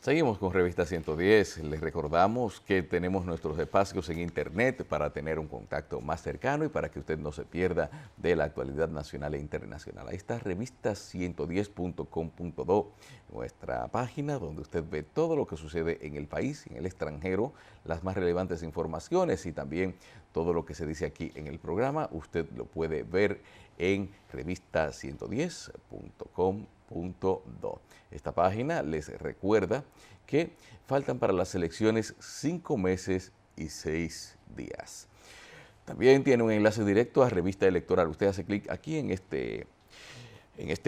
Seguimos con Revista 110. Les recordamos que tenemos nuestros espacios en internet para tener un contacto más cercano y para que usted no se pierda de la actualidad nacional e internacional. Ahí está revista110.com.do, nuestra página donde usted ve todo lo que sucede en el país, en el extranjero, las más relevantes informaciones y también todo lo que se dice aquí en el programa. Usted lo puede ver en revista110.com.do. Esta página les recuerda que faltan para las elecciones 5 meses y 6 días. También tiene un enlace directo a Revista Electoral. Usted hace clic aquí en este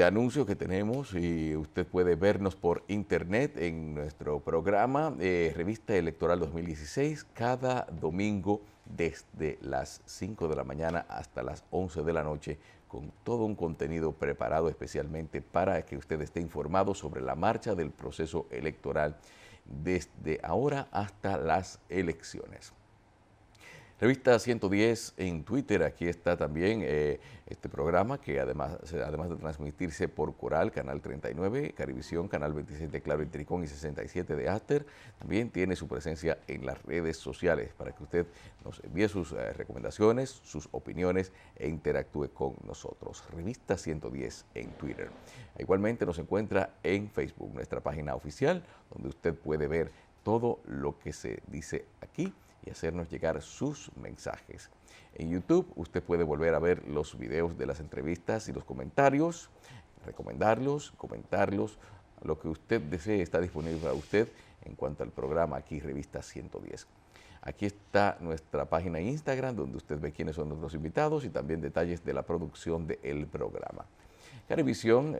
anuncio que tenemos y usted puede vernos por internet en nuestro programa Revista Electoral 2016 cada domingo desde las 5 de la mañana hasta las 11 de la noche con todo un contenido preparado especialmente para que usted esté informado sobre la marcha del proceso electoral desde ahora hasta las elecciones. Revista 110 en Twitter, aquí está también este programa que además de transmitirse por Coral, Canal 39, Carivisión, Canal 27 de Claro y Tricón y 67 de Aster, también tiene su presencia en las redes sociales para que usted nos envíe sus recomendaciones, sus opiniones e interactúe con nosotros. Revista 110 en Twitter. Igualmente nos encuentra en Facebook, nuestra página oficial, donde usted puede ver todo lo que se dice aquí y hacernos llegar sus mensajes. En YouTube usted puede volver a ver los videos de las entrevistas y los comentarios, recomendarlos, comentarlos, lo que usted desee está disponible para usted en cuanto al programa aquí Revista 110. Aquí está nuestra página en Instagram donde usted ve quiénes son nuestros invitados y también detalles de la producción del programa. Carivisión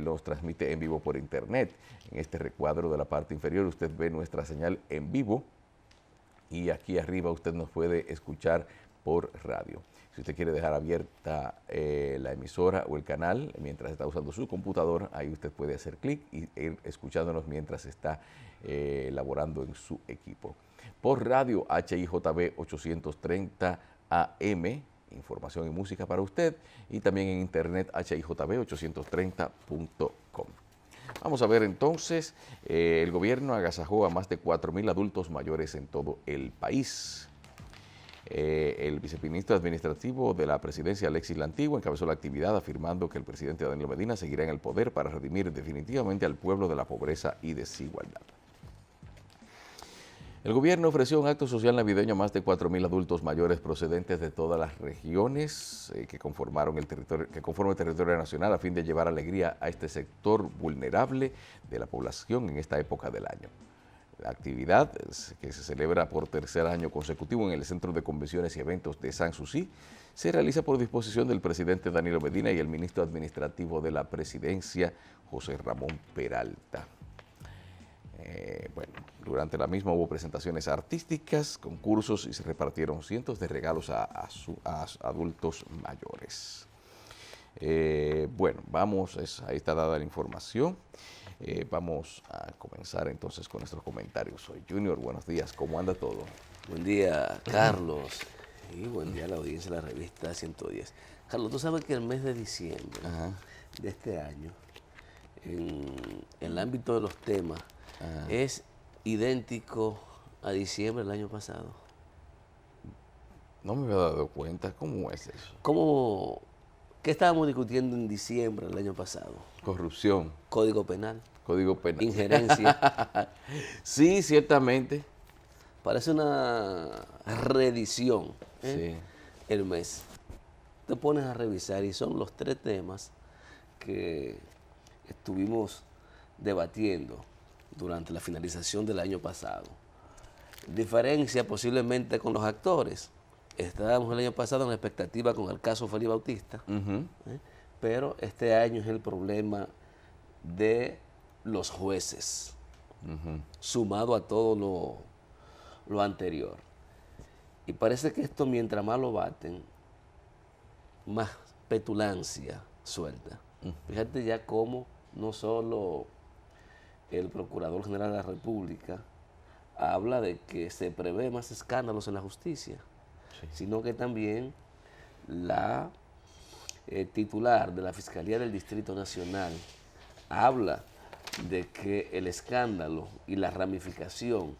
los transmite en vivo por internet. En este recuadro de la parte inferior usted ve nuestra señal en vivo y aquí arriba usted nos puede escuchar por radio. Si usted quiere dejar abierta la emisora o el canal mientras está usando su computadora, ahí usted puede hacer clic y ir escuchándonos mientras está laborando en su equipo. Por radio HIJB 830 AM, información y música para usted, y también en internet HIJB830.com. Vamos a ver entonces, el gobierno agasajó a más de 4.000 adultos mayores en todo el país. El viceministro administrativo de la presidencia, Alexis La Antigua, encabezó la actividad afirmando que el presidente Danilo Medina seguirá en el poder para redimir definitivamente al pueblo de la pobreza y desigualdad. El gobierno ofreció un acto social navideño a más de 4.000 adultos mayores procedentes de todas las regiones que conforman el territorio nacional a fin de llevar alegría a este sector vulnerable de la población en esta época del año. La actividad, que se celebra por tercer año consecutivo en el Centro de Convenciones y Eventos de Sanssouci, se realiza por disposición del presidente Danilo Medina y el ministro administrativo de la presidencia, José Ramón Peralta. Durante la misma hubo presentaciones artísticas, concursos y se repartieron cientos de regalos a adultos mayores. Ahí está dada la información. Vamos a comenzar entonces con nuestros comentarios. Soy Junior, buenos días, ¿cómo anda todo? Buen día, Carlos, y buen día a la audiencia de la revista 110. Carlos, tú sabes que el mes de diciembre de este año, en el ámbito de los temas, es idéntico a diciembre del año pasado. No me había dado cuenta, ¿cómo es eso? ¿Qué estábamos discutiendo en diciembre del año pasado? Corrupción. Código penal. Código penal. Injerencia. Sí, ciertamente. Parece una reedición Sí. el mes. Te pones a revisar y son los 3 temas que estuvimos debatiendo durante la finalización del año pasado. Diferencia posiblemente con los actores. Estábamos el año pasado en la expectativa con el caso Félix Bautista, pero este año es el problema de los jueces, sumado a todo lo anterior. Y parece que esto, mientras más lo baten, más petulancia suelta. Fíjate ya cómo no solo el Procurador General de la República habla de que se prevé más escándalos en la justicia, sino que también la titular de la Fiscalía del Distrito Nacional habla de que el escándalo y la ramificación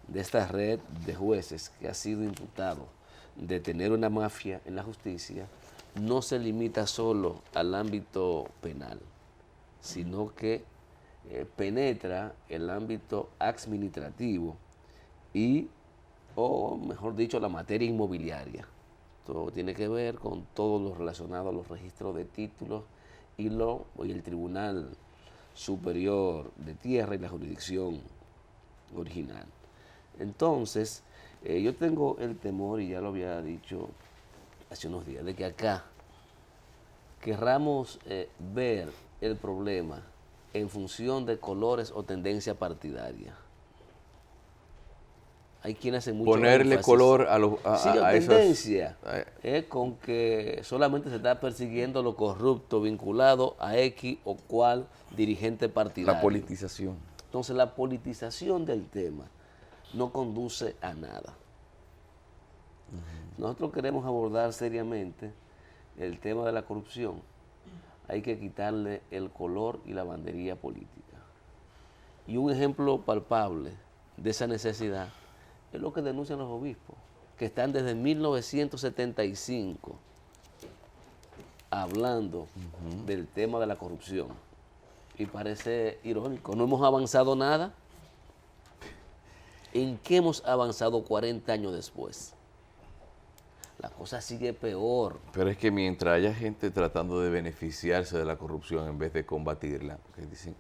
de esta red de jueces que ha sido imputado de tener una mafia en la justicia no se limita solo al ámbito penal, sino que penetra el ámbito administrativo y, o mejor dicho, la materia inmobiliaria. Todo tiene que ver con todo lo relacionado a los registros de títulos y el Tribunal Superior de Tierra y la jurisdicción original. Entonces, yo tengo el temor, y ya lo había dicho hace unos días, de que acá querramos ver el problema en función de colores o tendencia partidaria. Hay quienes hacen mucho Ponerle énfasis. color Sí, a tendencia, esas... con que solamente se está persiguiendo lo corrupto vinculado a X o cual dirigente partidario. La politización. Entonces, la politización del tema no conduce a nada. Nosotros queremos abordar seriamente el tema de la corrupción. Hay que quitarle el color y la bandería política. Y un ejemplo palpable de esa necesidad es lo que denuncian los obispos, que están desde 1975 hablando del tema de la corrupción. Y parece irónico, no hemos avanzado nada. ¿En qué hemos avanzado 40 años después? La cosa sigue peor. Pero es que mientras haya gente tratando de beneficiarse de la corrupción en vez de combatirla, que dicen,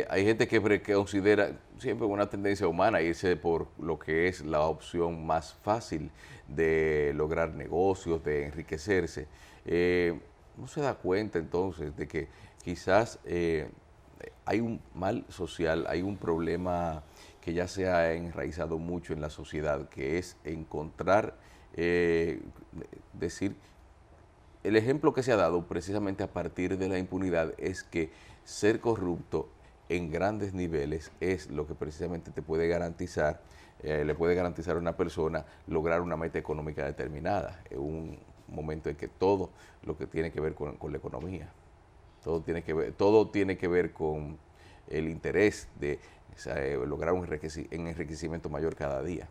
hay gente que considera siempre una tendencia humana irse por lo que es la opción más fácil de lograr negocios, de enriquecerse. No se da cuenta entonces de que quizás hay un mal social, hay un problema que ya se ha enraizado mucho en la sociedad, que es encontrar, decir, el ejemplo que se ha dado precisamente a partir de la impunidad es que ser corrupto en grandes niveles es lo que precisamente te puede garantizar, le puede garantizar a una persona lograr una meta económica determinada, en un momento en que todo lo que tiene que ver con la economía, todo tiene que ver con el interés de lograr un enriquecimiento mayor cada día.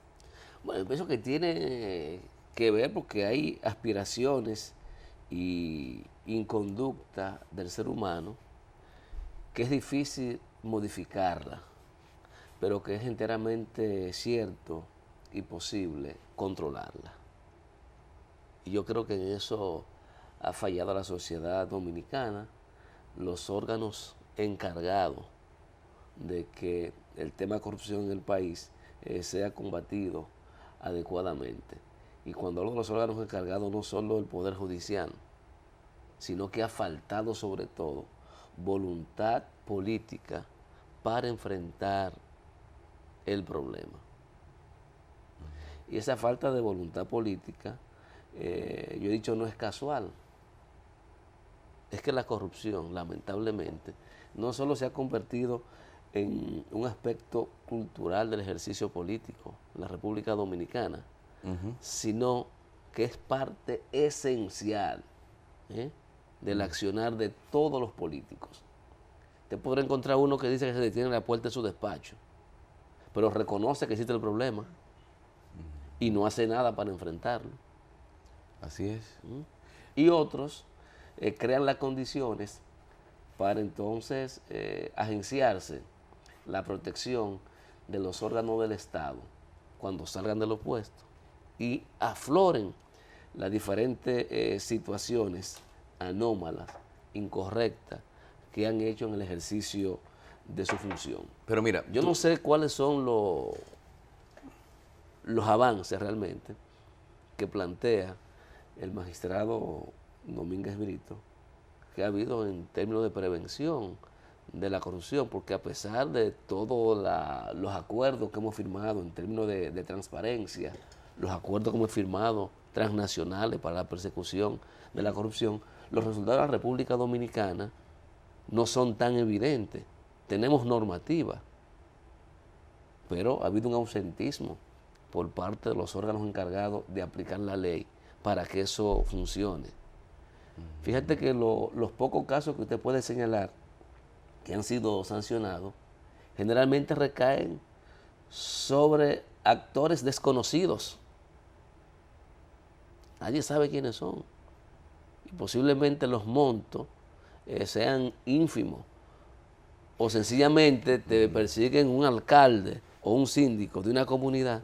Bueno, yo pienso que tiene que ver porque hay aspiraciones y inconducta del ser humano que es difícil modificarla, pero que es enteramente cierto y posible controlarla. Y yo creo que en eso ha fallado la sociedad dominicana, los órganos encargados de que el tema de corrupción en el país sea combatido adecuadamente. Y cuando hablo de los órganos encargados, no solo el Poder Judicial, sino que ha faltado sobre todo voluntad política para enfrentar el problema. Y esa falta de voluntad política, yo he dicho, no es casual. Es que la corrupción, lamentablemente, no solo se ha convertido en un aspecto cultural del ejercicio político en la República Dominicana, sino que es parte esencial del accionar de todos los políticos. Te podrá encontrar uno que dice que se detiene en la puerta de su despacho, pero reconoce que existe el problema y no hace nada para enfrentarlo. Así es. Y otros crean las condiciones para entonces agenciarse la protección de los órganos del Estado cuando salgan de los puestos y afloren las diferentes situaciones anómalas, incorrectas, que han hecho en el ejercicio de su función. Pero mira, yo no sé cuáles son los avances realmente que plantea el magistrado Domínguez Brito, que ha habido en términos de prevención de la corrupción, porque a pesar de todos los acuerdos que hemos firmado en términos de transparencia, los acuerdos que hemos firmado transnacionales para la persecución de la corrupción, los resultados de la República Dominicana no son tan evidentes. Tenemos normativa, pero ha habido un ausentismo por parte de los órganos encargados de aplicar la ley para que eso funcione. Fíjate que los pocos casos que usted puede señalar que han sido sancionados generalmente recaen sobre actores desconocidos. Nadie sabe quiénes son. Y posiblemente los montos sean ínfimos. O sencillamente te persiguen un alcalde o un síndico de una comunidad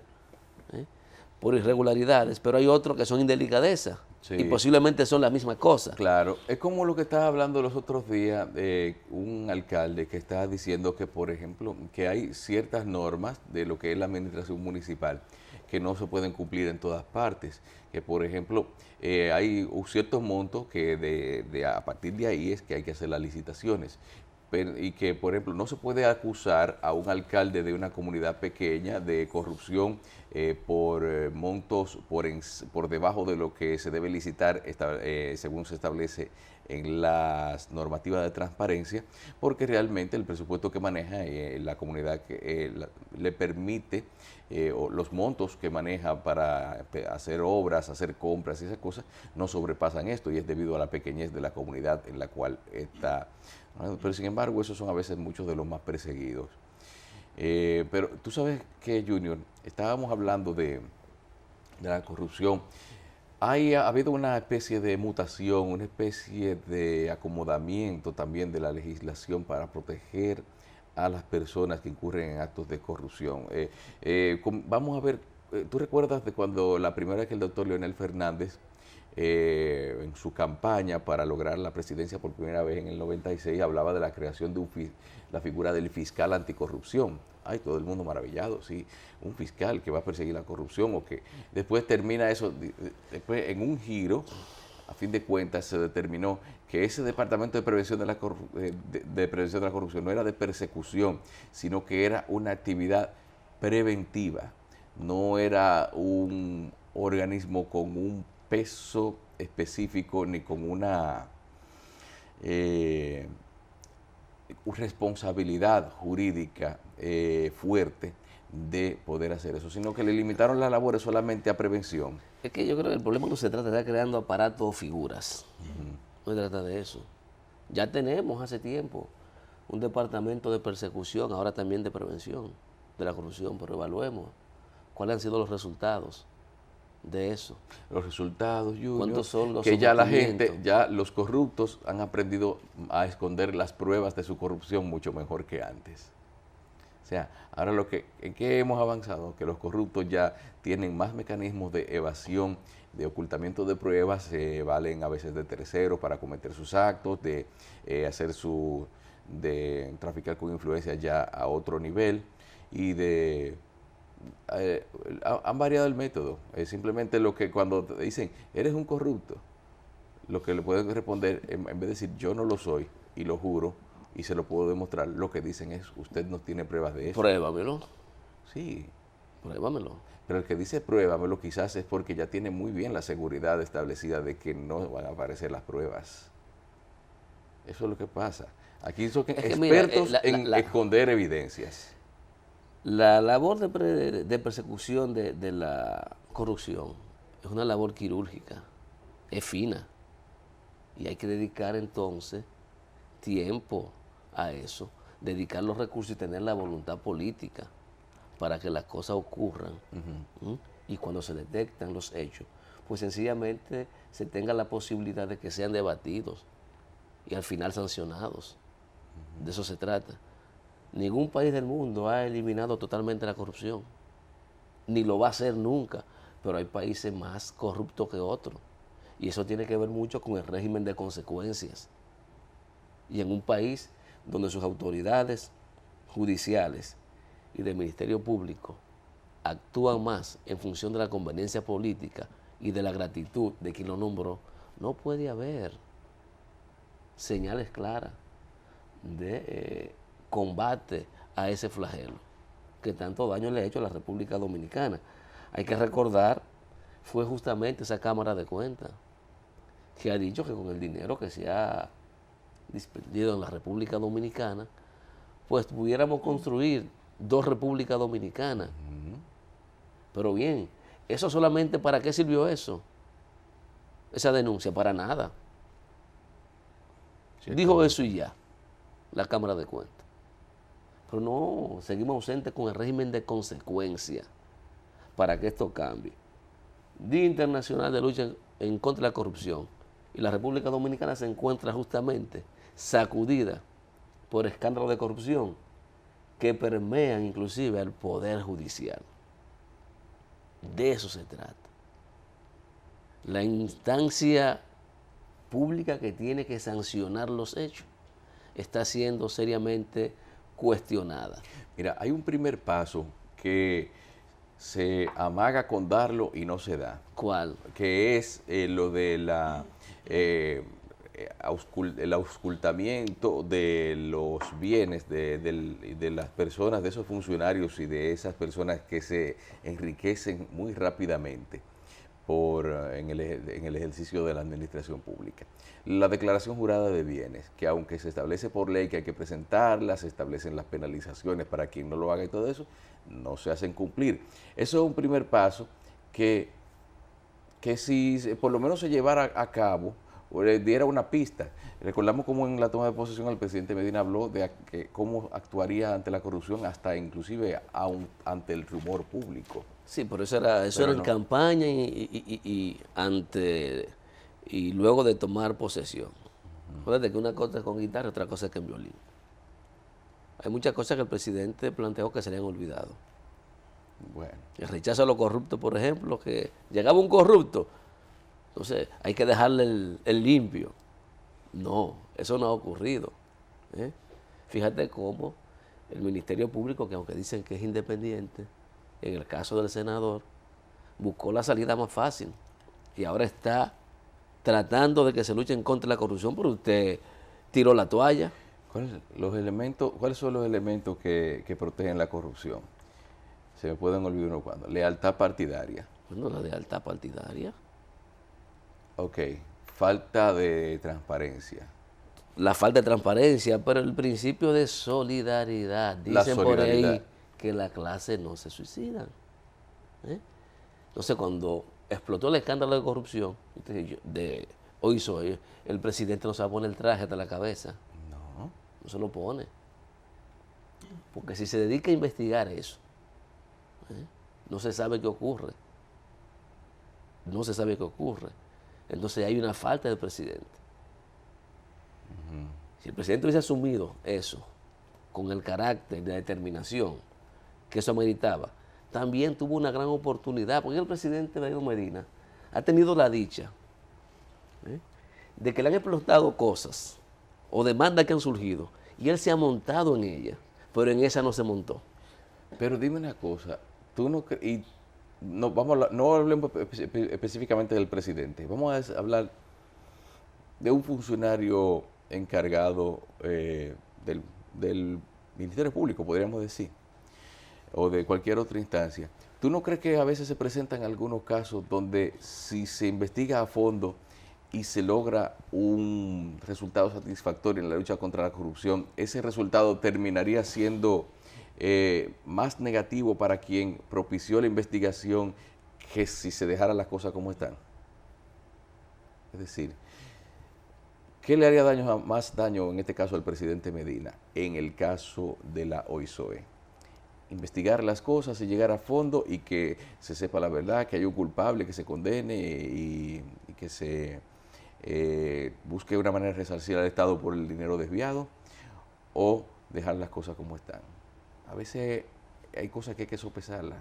por irregularidades, pero hay otros que son indelicadeza. Sí. Y posiblemente son la misma cosa. Claro, es como lo que estaba hablando los otros días, un alcalde que estaba diciendo que, por ejemplo, que hay ciertas normas de lo que es la administración municipal que no se pueden cumplir en todas partes, que por ejemplo hay ciertos montos que a partir de ahí es que hay que hacer las licitaciones. Y que, por ejemplo, no se puede acusar a un alcalde de una comunidad pequeña de corrupción por montos por debajo de lo que se debe licitar según se establece en las normativas de transparencia, porque realmente el presupuesto que maneja la comunidad le permite, o los montos que maneja para hacer obras, hacer compras y esas cosas, no sobrepasan esto, y es debido a la pequeñez de la comunidad en la cual está. Pero sin embargo, esos son a veces muchos de los más perseguidos. Pero tú sabes que, Junior, estábamos hablando de la corrupción. Ha habido una especie de mutación, una especie de acomodamiento también de la legislación para proteger a las personas que incurren en actos de corrupción. Vamos a ver, ¿tú recuerdas de cuando la primera vez que el doctor Leonel Fernández, en su campaña para lograr la presidencia por primera vez en el 96, hablaba de la creación de la figura del fiscal anticorrupción? Ay, todo el mundo maravillado, sí, un fiscal que va a perseguir la corrupción, o que después termina eso, después en un giro, a fin de cuentas se determinó que ese departamento de prevención de prevención de la corrupción no era de persecución, sino que era una actividad preventiva, no era un organismo con un peso específico ni con una responsabilidad jurídica fuerte de poder hacer eso, sino que le limitaron las labores solamente a prevención. Es que yo creo que el problema no se trata de estar creando aparatos o figuras. No se trata de eso. Ya tenemos hace tiempo un departamento de persecución, ahora también de prevención de la corrupción, pero evaluemos cuáles han sido los resultados de eso. Los resultados, Junior, ¿cuántos son los que ya la sometimientos? gente, ya los corruptos han aprendido a esconder las pruebas de su corrupción mucho mejor que antes. O sea, ahora ¿en qué hemos avanzado? Que los corruptos ya tienen más mecanismos de evasión, de ocultamiento de pruebas, se valen a veces de terceros para cometer sus actos, de de traficar con influencia ya a otro nivel, y han variado el método. Es simplemente lo que cuando te dicen, eres un corrupto, lo que le pueden responder, en vez de decir yo no lo soy y lo juro y se lo puedo demostrar, lo que dicen es, usted no tiene pruebas de eso. Pruébamelo. Sí. Pruébamelo. Pero el que dice pruébamelo quizás es porque ya tiene muy bien la seguridad establecida de que no van a aparecer las pruebas. Eso es lo que pasa. Aquí son expertos en esconder evidencias. La labor de persecución de la corrupción es una labor quirúrgica, es fina, y hay que dedicar entonces tiempo a eso, dedicar los recursos y tener la voluntad política para que las cosas ocurran. Y cuando se detectan los hechos, pues sencillamente se tenga la posibilidad de que sean debatidos y al final sancionados. De eso se trata. Ningún país del mundo ha eliminado totalmente la corrupción, ni lo va a hacer nunca, pero hay países más corruptos que otros, y eso tiene que ver mucho con el régimen de consecuencias. Y en un país donde sus autoridades judiciales y del Ministerio Público actúan más en función de la conveniencia política y de la gratitud de quien lo nombró, no puede haber señales claras de combate a ese flagelo que tanto daño le ha hecho a la República Dominicana. Hay que recordar, fue justamente esa Cámara de Cuentas que ha dicho que con el dinero que se ha dispendido en la República Dominicana, pues pudiéramos construir 2 repúblicas dominicanas. Pero bien, ¿eso solamente para qué sirvió eso? Esa denuncia, para nada. Dijo eso y ya. la Cámara de Cuentas. Pero no, seguimos ausentes con el régimen de consecuencia para que esto cambie. Día Internacional de Lucha en contra de la corrupción. Y la República Dominicana se encuentra justamente sacudida por escándalos de corrupción que permean inclusive al Poder Judicial. De eso se trata. La instancia pública que tiene que sancionar los hechos está siendo seriamente cuestionada. Mira, hay un primer paso que se amaga con darlo y no se da. ¿Cuál? Que es lo de el auscultamiento de los bienes de las personas, de esos funcionarios y de esas personas que se enriquecen muy rápidamente en el ejercicio de la administración pública. La declaración jurada de bienes, que aunque se establece por ley que hay que presentarla, se establecen las penalizaciones para quien no lo haga y todo eso, no se hacen cumplir. Eso es un primer paso que si por lo menos se llevara a cabo, o le diera una pista. Recordamos cómo en la toma de posesión el presidente Medina habló de cómo actuaría ante la corrupción, hasta inclusive ante el rumor público. Sí, pero eso era en campaña y luego de tomar posesión. Acuérdate que una cosa es con guitarra, otra cosa es que en violín. Hay muchas cosas que el presidente planteó que se le han olvidado. Bueno. El rechazo a los corruptos, por ejemplo, que llegaba un corrupto, entonces hay que dejarle el limpio. No, eso no ha ocurrido. Fíjate cómo el Ministerio Público, que aunque dicen que es independiente, en el caso del senador, buscó la salida más fácil y ahora está tratando de que se luche en contra de la corrupción, pero usted tiró la toalla. ¿Cuáles son los elementos que protegen la corrupción? Se me pueden olvidar uno cuando. Lealtad partidaria. Bueno, la lealtad partidaria. Ok. Falta de transparencia. La falta de transparencia, pero el principio de solidaridad. Dicen por ahí que la clase no se suicida. Entonces, cuando explotó el escándalo de corrupción, hoy el presidente no se va a poner el traje hasta la cabeza. No se lo pone. Porque si se dedica a investigar eso, no se sabe qué ocurre. No se sabe qué ocurre. Entonces hay una falta del presidente. Si el presidente hubiese asumido eso con el carácter de determinación que eso meritaba, también tuvo una gran oportunidad, porque el presidente Danilo Medina ha tenido la dicha de que le han explotado cosas o demandas que han surgido y él se ha montado en ellas, pero en esa no se montó. Pero dime una cosa, tú no crees, no hablemos específicamente del presidente, vamos a hablar de un funcionario encargado del Ministerio Público, podríamos decir, o de cualquier otra instancia. ¿Tú no crees que a veces se presentan algunos casos donde si se investiga a fondo y se logra un resultado satisfactorio en la lucha contra la corrupción, ese resultado terminaría siendo más negativo para quien propició la investigación que si se dejaran las cosas como están? Es decir, ¿qué le haría más daño en este caso al presidente Medina en el caso de la OISOE? Investigar las cosas y llegar a fondo y que se sepa la verdad, que haya un culpable, que se condene y que se busque una manera de resarcir al Estado por el dinero desviado, o dejar las cosas como están. A veces hay cosas que hay que sopesarlas.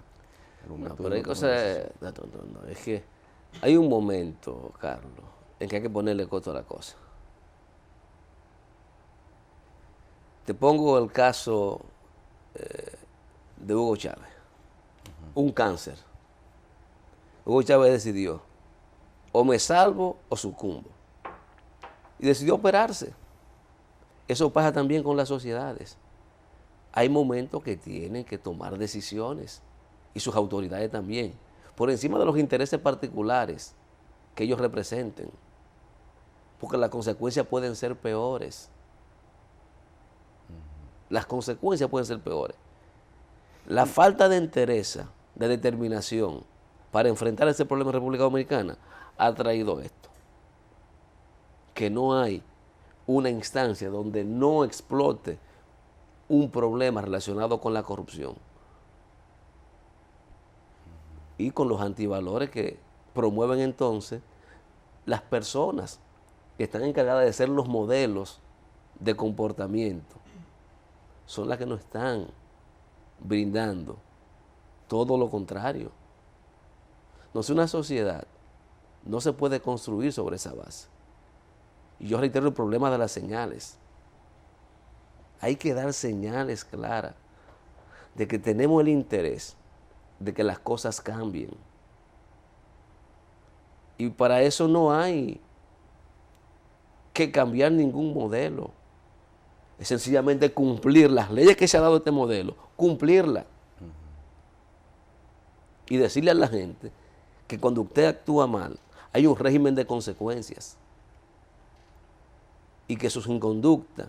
No, pero hay cosas... No, es que hay un momento, Carlos, en que hay que ponerle costo a la cosa. Te pongo el caso de Hugo Chávez. Un cáncer. Hugo Chávez decidió, o me salvo o sucumbo. Y decidió operarse. Eso pasa también con las sociedades. Hay momentos que tienen que tomar decisiones, y sus autoridades también, por encima de los intereses particulares que ellos representen, porque las consecuencias pueden ser peores. Las consecuencias pueden ser peores. La falta de entereza, de determinación para enfrentar ese problema en República Dominicana ha traído esto. Que no hay una instancia donde no explote un problema relacionado con la corrupción y con los antivalores que promueven entonces las personas que están encargadas de ser los modelos de comportamiento, son las que nos están brindando todo lo contrario. No sé, una sociedad no se puede construir sobre esa base. Y yo reitero el problema de las señales. Hay que dar señales claras de que tenemos el interés de que las cosas cambien. Y para eso no hay que cambiar ningún modelo. Es sencillamente cumplir las leyes que se ha dado este modelo, cumplirlas. Y decirle a la gente que cuando usted actúa mal, hay un régimen de consecuencias. Y que sus inconductas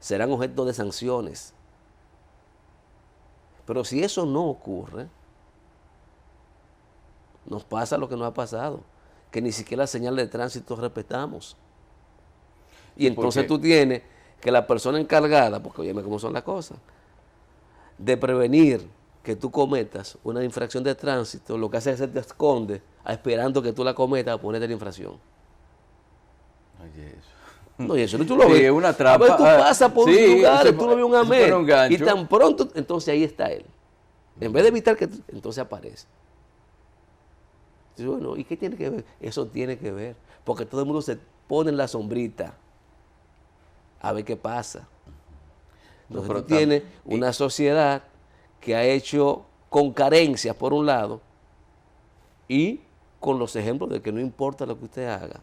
serán objeto de sanciones. Pero si eso no ocurre, nos pasa lo que nos ha pasado, que ni siquiera la señal de tránsito respetamos. Y entonces tú tienes que la persona encargada, porque óyeme cómo son las cosas, de prevenir que tú cometas una infracción de tránsito, lo que hace es que se te esconde esperando que tú la cometas a ponerte la infracción. Oye, eso. No, y eso tú lo Sí, ves. es una trampa. A ver, tú pasas por un lugar, tú lo ves un amén. y tan pronto, entonces ahí está él. En vez de evitar que entonces aparece. Entonces, bueno, ¿y qué tiene que ver? Eso tiene que ver. Porque todo el mundo se pone en la sombrita a ver qué pasa. Entonces tú tienes una sociedad que ha hecho con carencias por un lado y con los ejemplos de que no importa lo que usted haga.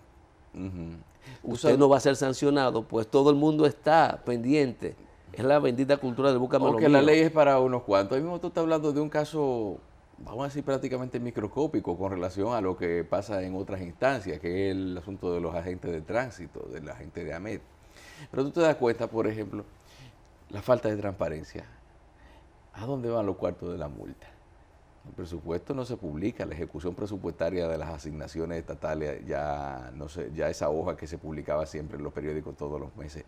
Usted no va a ser sancionado, pues todo el mundo está pendiente. Es la bendita cultura del búscame lo mío. Que la ley es para unos cuantos. Ahí mismo tú estás hablando de un caso, vamos a decir, prácticamente microscópico con relación a lo que pasa en otras instancias, que es el asunto de los agentes de tránsito, de la gente de AMET. Pero tú te das cuenta, por ejemplo, la falta de transparencia. ¿A dónde van los cuartos de la multa? El presupuesto no se publica, la ejecución presupuestaria de las asignaciones estatales ya no sé, ya esa hoja que se publicaba siempre en los periódicos todos los meses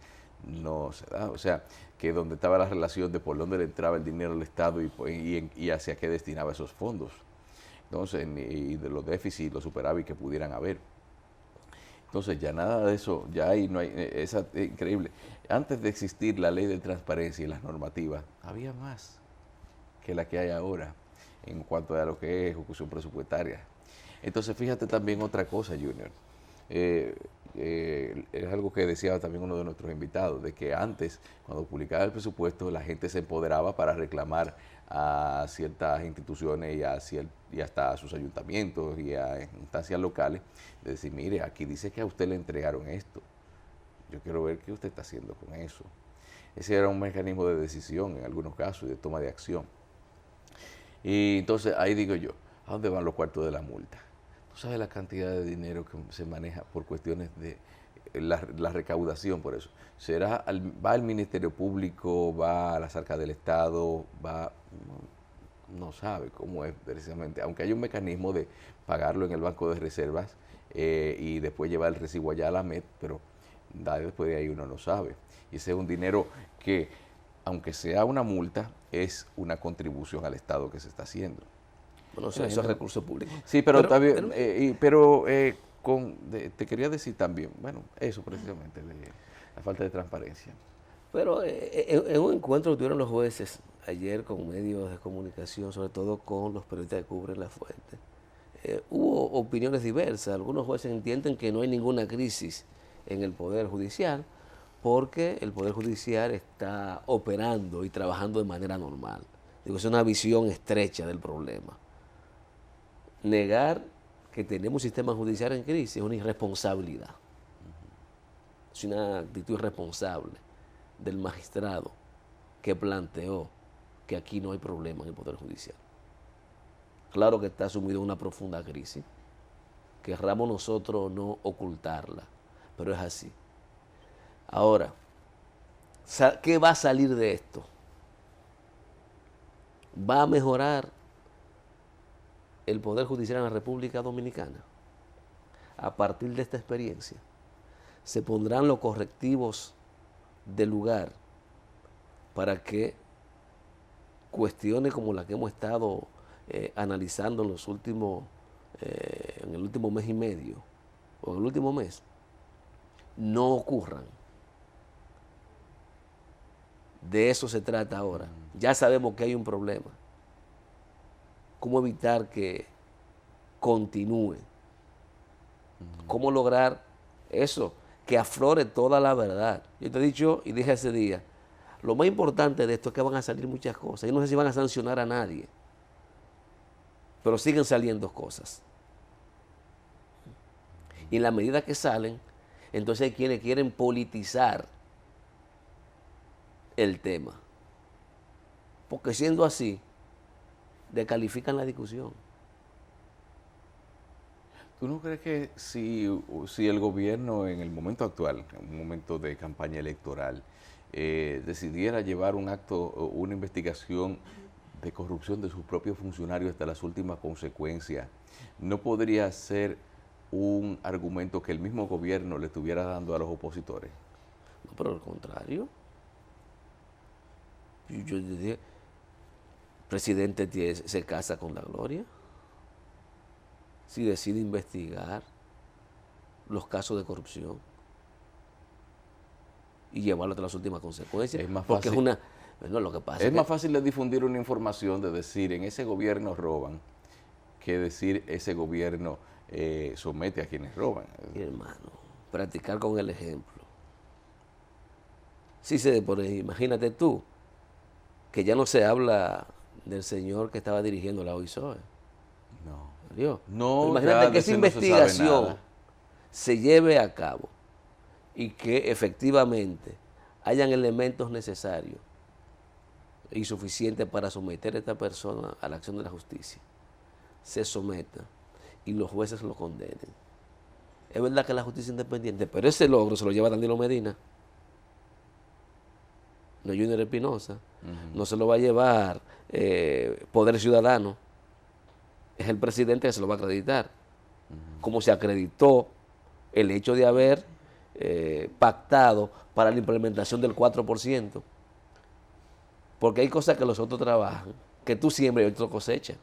no se da. O sea, que donde estaba la relación de por dónde le entraba el dinero al Estado y hacia qué destinaba esos fondos. Entonces, y de los déficits y los superávit que pudieran haber. Entonces, ya nada de eso, ya ahí no hay, es increíble. Antes de existir la ley de transparencia y las normativas, había más que la que hay ahora en cuanto a lo que es ejecución presupuestaria. Entonces, fíjate también otra cosa, Junior. Es algo que decía también uno de nuestros invitados, de que antes, cuando publicaba el presupuesto, la gente se empoderaba para reclamar a ciertas instituciones y hasta a sus ayuntamientos y a instancias locales, de decir, mire, aquí dice que a usted le entregaron esto. Yo quiero ver qué usted está haciendo con eso. Ese era un mecanismo de decisión en algunos casos y de toma de acción. Y entonces ahí digo yo, ¿a dónde van los cuartos de la multa? ¿Tú sabes la cantidad de dinero que se maneja por cuestiones de la recaudación por eso? ¿Va al Ministerio Público, va a las arcas del Estado, no sabe cómo es precisamente? Aunque hay un mecanismo de pagarlo en el Banco de Reservas y después llevar el recibo allá a la MET, pero después de ahí uno no sabe. Y ese es un dinero que, aunque sea una multa, es una contribución al Estado que se está haciendo. Bueno, eso es recursos públicos. Sí, pero te quería decir también, bueno, eso precisamente, la falta de transparencia. Pero en un encuentro que tuvieron los jueces ayer con medios de comunicación, sobre todo con los periodistas que cubren la fuente, hubo opiniones diversas. Algunos jueces entienden que no hay ninguna crisis en el Poder Judicial, porque el Poder Judicial está operando y trabajando de manera normal. Digo, es una visión estrecha del problema. Negar que tenemos un sistema judicial en crisis es una irresponsabilidad. Es una actitud irresponsable del magistrado que planteó que aquí no hay problema en el Poder Judicial. Claro que está sumido en una profunda crisis. Querramos nosotros no ocultarla, pero es así. Ahora, ¿qué va a salir de esto? ¿Va a mejorar el Poder Judicial en la República Dominicana a partir de esta experiencia? se pondrán los correctivos del lugar para que cuestiones como las que hemos estado analizando en los últimos, en el último mes y medio, o en el último mes, no ocurran. De eso se trata ahora. Ya sabemos que hay un problema. ¿Cómo evitar que continúe? ¿Cómo lograr eso? Que aflore toda la verdad. Yo te he dicho y dije ese día, lo más importante de esto es que van a salir muchas cosas. Yo no sé si van a sancionar a nadie, pero siguen saliendo cosas. Y en la medida que salen, entonces hay quienes quieren politizar el tema. Porque siendo así, descalifican la discusión. ¿Tú no crees que si el gobierno en el momento actual, en un momento de campaña electoral, decidiera llevar un acto o una investigación de corrupción de sus propios funcionarios hasta las últimas consecuencias, no podría ser un argumento que el mismo gobierno le estuviera dando a los opositores? No, pero al contrario. Yo diría, el presidente se casa con la gloria. Si decide investigar los casos de corrupción y llevarlo hasta las últimas consecuencias. Es más porque fácil. es una. Bueno, lo que pasa Es más fácil de difundir una información de decir en ese gobierno roban que decir ese gobierno somete a quienes roban. Mi hermano, practicar con el ejemplo. Imagínate tú, que ya no se habla del señor que estaba dirigiendo la OISOE. No. Dios. No, Imagínate ya que de esa ese no se sabe investigación nada. se lleve a cabo y que efectivamente hayan elementos necesarios y suficientes para someter a esta persona a la acción de la justicia. Se someta y los jueces lo condenen. Es verdad que la justicia es independiente, pero ese logro se lo lleva Danilo Medina, no Junior Espinosa. No se lo va a llevar Poder Ciudadano. Es el presidente que se lo va a acreditar. Como se acreditó el hecho de haber pactado para la implementación del 4%. Porque hay cosas que los otros trabajan, que tú siembras y otros cosechas.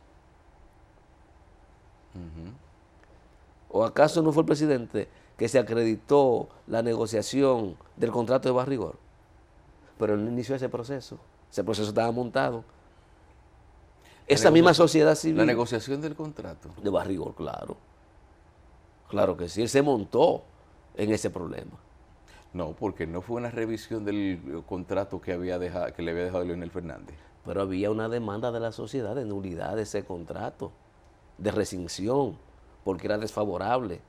¿O acaso no fue el presidente que se acreditó la negociación del contrato de Barrigor? Pero él inició ese proceso estaba montado. Esa misma sociedad civil. La negociación del contrato. De Barrigor, claro. Claro que sí, él se montó en ese problema. No, porque no fue una revisión del contrato que le había dejado Leonel Fernández. Pero había una demanda de la sociedad de nulidad de ese contrato, de rescisión, porque era desfavorable.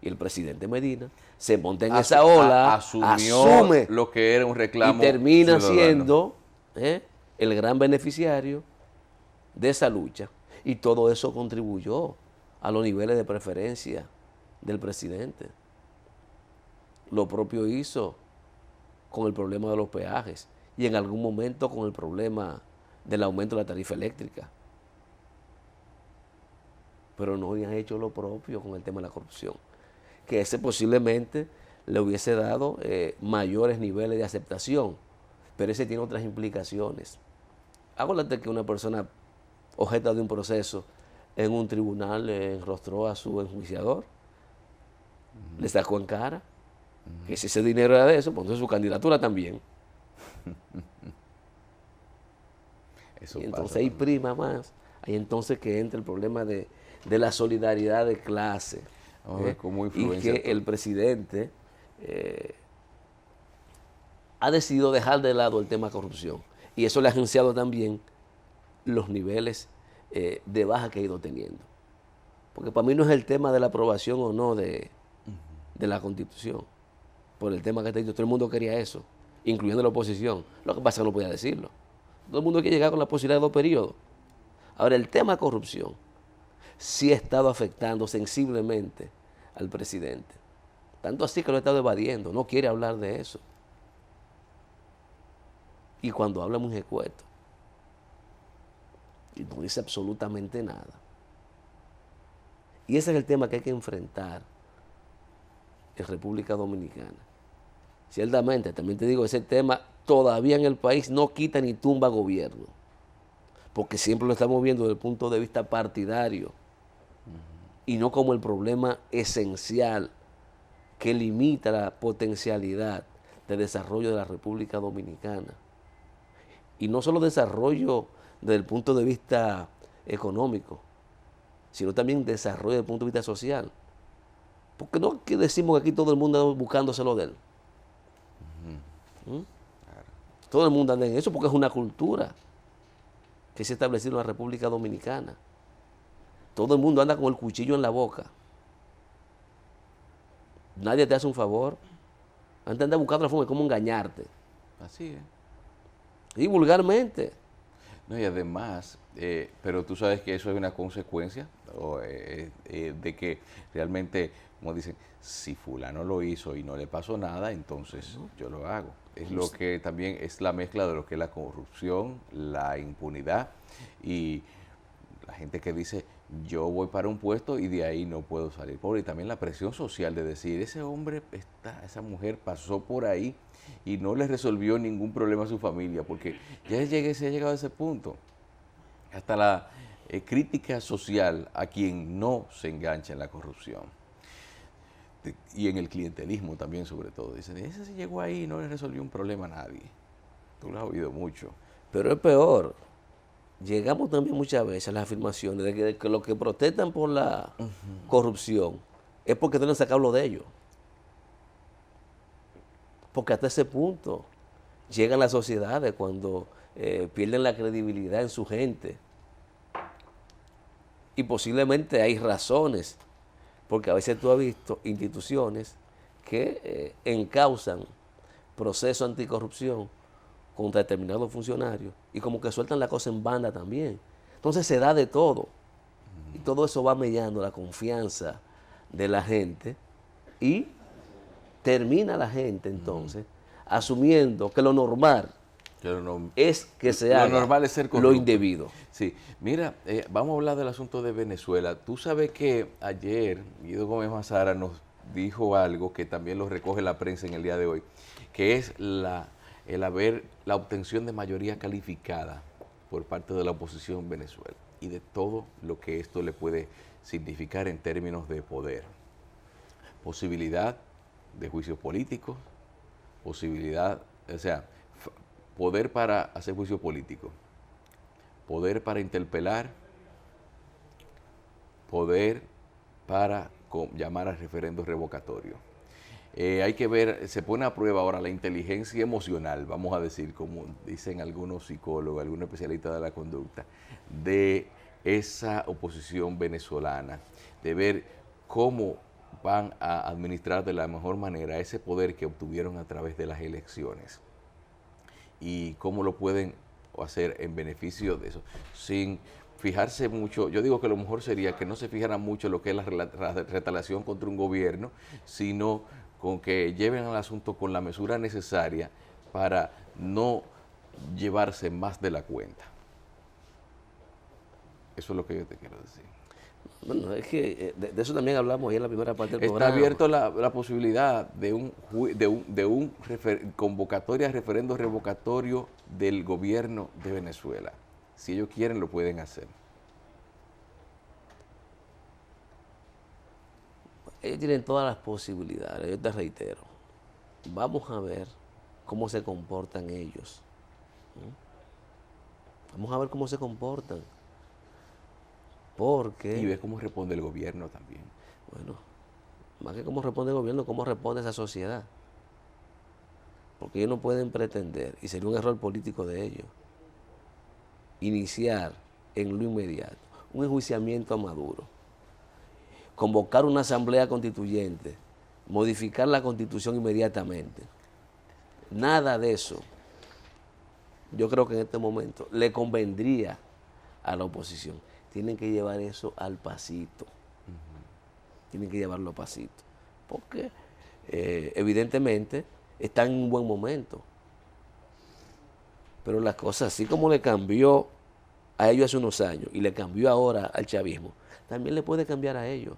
Y el presidente Medina se monta en esa ola, asume lo que era un reclamo y termina ciudadano. siendo el gran beneficiario de esa lucha. Y todo eso contribuyó a los niveles de preferencia del presidente. Lo propio hizo con el problema de los peajes y en algún momento con el problema del aumento de la tarifa eléctrica. Pero no habían hecho lo propio con el tema de la corrupción, que ese posiblemente le hubiese dado mayores niveles de aceptación, pero ese tiene otras implicaciones. Acuérdate que una persona objeta de un proceso en un tribunal le enrostró a su enjuiciador, le sacó en cara, que si ese dinero era de eso, pues entonces su candidatura también. Eso y entonces pasa ahí también. prima más, ahí entonces que entra el problema de la solidaridad de clase. Como Y influencia que el presidente ha decidido dejar de lado el tema corrupción. Y eso le ha agenciado también los niveles de baja que ha ido teniendo. Porque para mí no es el tema de la aprobación o no de la Constitución. Por el tema que está diciendo, todo el mundo quería eso, incluyendo la oposición. Lo que pasa es que no podía decirlo. Todo el mundo quiere llegar con la posibilidad de 2 periodos. Ahora, el tema corrupción sí ha estado afectando sensiblemente al presidente. Tanto así que lo ha estado evadiendo, no quiere hablar de eso. Y cuando habla muy escueto. Y no dice absolutamente nada. Y ese es el tema que hay que enfrentar en República Dominicana. Ciertamente, también te digo, ese tema todavía en el país no quita ni tumba gobierno, porque siempre lo estamos viendo desde el punto de vista partidario y no como el problema esencial que limita la potencialidad de desarrollo de la República Dominicana. Y no solo desarrollo desde el punto de vista económico, sino también desarrollo desde el punto de vista social. Porque no es que decimos que aquí todo el mundo anda buscándoselo de él. ¿Mm? Todo el mundo anda en eso porque es una cultura que se ha establecido en la República Dominicana. Todo el mundo anda con el cuchillo en la boca. Nadie te hace un favor. Antes anda buscando la forma de cómo engañarte. Así es. Y vulgarmente. No, y además, pero tú sabes que eso es una consecuencia de que realmente, como dicen, si fulano lo hizo y no le pasó nada, entonces yo lo hago. Es lo que también es la mezcla de lo que es la corrupción, la impunidad y la gente que dice, yo voy para un puesto y de ahí no puedo salir. Pobre, y también la presión social de decir, ese hombre, esa mujer pasó por ahí y no le resolvió ningún problema a su familia, porque se ha llegado a ese punto. Hasta la crítica social a quien no se engancha en la corrupción. Y en el clientelismo también, sobre todo. Dicen, ese se llegó ahí y no le resolvió un problema a nadie. Tú lo has oído mucho. Pero es peor. Llegamos también muchas veces a las afirmaciones de que los que protestan por la corrupción es porque tienen que sacarlo de ellos. Porque hasta ese punto llegan las sociedades cuando pierden la credibilidad en su gente. Y posiblemente hay razones, porque a veces tú has visto instituciones que encausan procesos anticorrupción contra determinados funcionarios y como que sueltan la cosa en banda también. Entonces se da de todo. Y todo eso va mellando la confianza de la gente y termina la gente entonces asumiendo que lo normal es que se haga lo normal es ser lo corrupto. indebido. Sí, mira, vamos a hablar del asunto de Venezuela. Tú sabes que ayer Guido Gómez Mazara nos dijo algo que también lo recoge la prensa en el día de hoy, que es la obtención de mayoría calificada por parte de la oposición en Venezuela y de todo lo que esto le puede significar en términos de poder. Posibilidad de juicios políticos, posibilidad, o sea, poder para hacer juicio político, poder para interpelar, poder para llamar a referendo revocatorio. Hay que ver, se pone a prueba ahora la inteligencia emocional, vamos a decir, como dicen algunos psicólogos, algunos especialistas de la conducta, de esa oposición venezolana, de ver cómo van a administrar de la mejor manera ese poder que obtuvieron a través de las elecciones y cómo lo pueden hacer en beneficio de eso, sin fijarse mucho. Yo digo que lo mejor sería que no se fijaran mucho en lo que es la retaliación contra un gobierno, sino con que lleven al asunto con la mesura necesaria para no llevarse más de la cuenta. Eso es lo que yo te quiero decir. Bueno, es que de eso también hablamos ahí en la primera parte del programa. Está abierto la posibilidad de un convocatoria, referendo revocatorio del gobierno de Venezuela. Si ellos quieren, lo pueden hacer. Ellos tienen todas las posibilidades, yo te reitero. Vamos a ver cómo se comportan ellos. Vamos a ver cómo se comportan. Porque... Y ver cómo responde el gobierno también. Bueno, más que cómo responde el gobierno, cómo responde esa sociedad. Porque ellos no pueden pretender, y sería un error político de ellos, iniciar en lo inmediato un enjuiciamiento a Maduro, convocar una asamblea constituyente, modificar la constitución inmediatamente. Nada de eso, yo creo que en este momento le convendría a la oposición. Tienen que llevar eso al pasito. Tienen que llevarlo al pasito. Porque evidentemente están en un buen momento. Pero las cosas, así como le cambió a ellos hace unos años y le cambió ahora al chavismo, también le puede cambiar a ellos.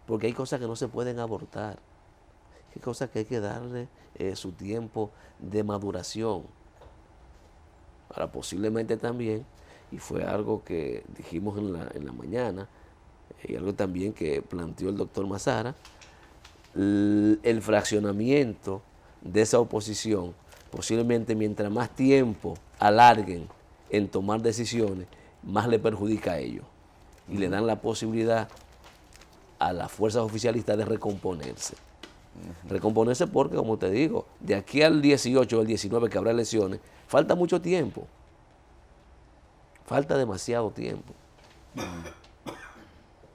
Porque hay cosas que no se pueden abortar. Hay cosas que hay que darle su tiempo de maduración. Ahora, posiblemente también, y fue algo que dijimos en la mañana, y algo también que planteó el doctor Mazara, el fraccionamiento de esa oposición, posiblemente mientras más tiempo alarguen en tomar decisiones, más le perjudica a ellos. Y le dan la posibilidad a las fuerzas oficialistas de recomponerse. Recomponerse porque, como te digo, de aquí al 18 o al 19 que habrá elecciones, falta mucho tiempo. Falta demasiado tiempo.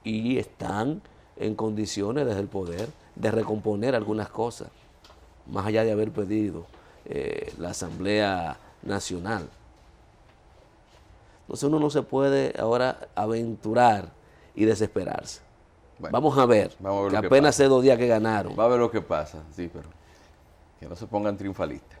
Y están en condiciones desde el poder de recomponer algunas cosas, más allá de haber pedido la Asamblea Nacional. Entonces uno no se puede ahora aventurar y desesperarse. Bueno, vamos a ver que apenas hace 2 días que ganaron. Va a ver lo que pasa, sí, pero que no se pongan triunfalistas.